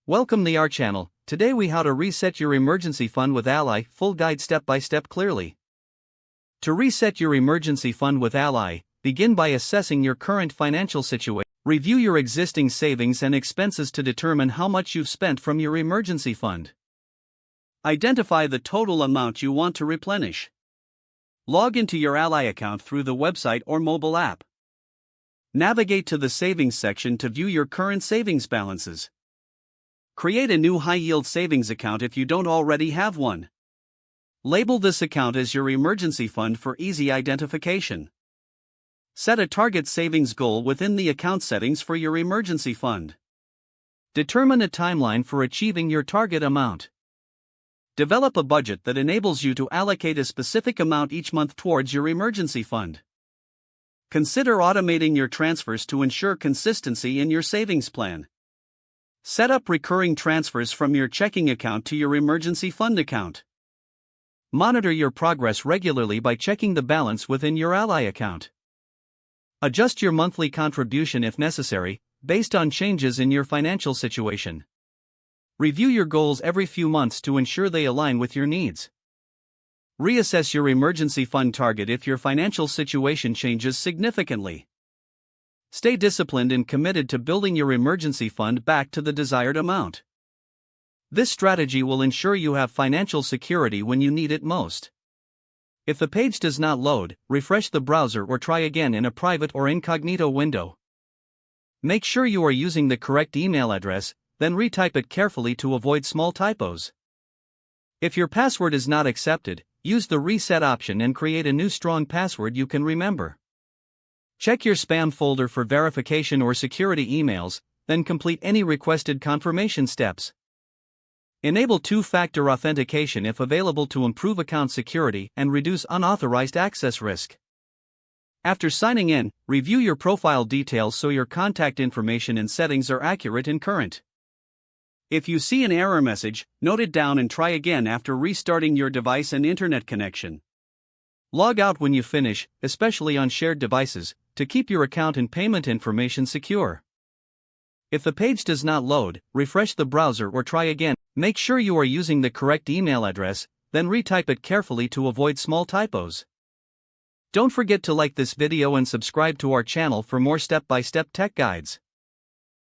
Welcome to our channel. Today we how to reset your emergency fund with Ally, full guide step by step clearly. To reset your emergency fund with Ally, begin by assessing your current financial situation. Review your existing savings and expenses to determine how much you've spent from your emergency fund. Identify the total amount you want to replenish. Log into your Ally account through the website or mobile app. Navigate to the savings section to view your current savings balances. Create a new high-yield savings account if you don't already have one. Label this account as your emergency fund for easy identification. Set a target savings goal within the account settings for your emergency fund. Determine a timeline for achieving your target amount. Develop a budget that enables you to allocate a specific amount each month towards your emergency fund. Consider automating your transfers to ensure consistency in your savings plan. Set up recurring transfers from your checking account to your emergency fund account. Monitor your progress regularly by checking the balance within your Ally account. Adjust your monthly contribution if necessary, based on changes in your financial situation. Review your goals every few months to ensure they align with your needs. Reassess your emergency fund target if your financial situation changes significantly. Stay disciplined and committed to building your emergency fund back to the desired amount. This strategy will ensure you have financial security when you need it most. If the page does not load, refresh the browser or try again in a private or incognito window. Make sure you are using the correct email address, then retype it carefully to avoid small typos. If your password is not accepted, use the reset option and create a new strong password you can remember. Check your spam folder for verification or security emails, then complete any requested confirmation steps. Enable two-factor authentication if available to improve account security and reduce unauthorized access risk. After signing in, review your profile details so your contact information and settings are accurate and current. If you see an error message, note it down and try again after restarting your device and internet connection. Log out when you finish, especially on shared devices, to keep your account and payment information secure. If the page does not load, refresh the browser or try again. Make sure you are using the correct email address, then retype it carefully to avoid small typos. Don't forget to like this video and subscribe to our channel for more step-by-step tech guides.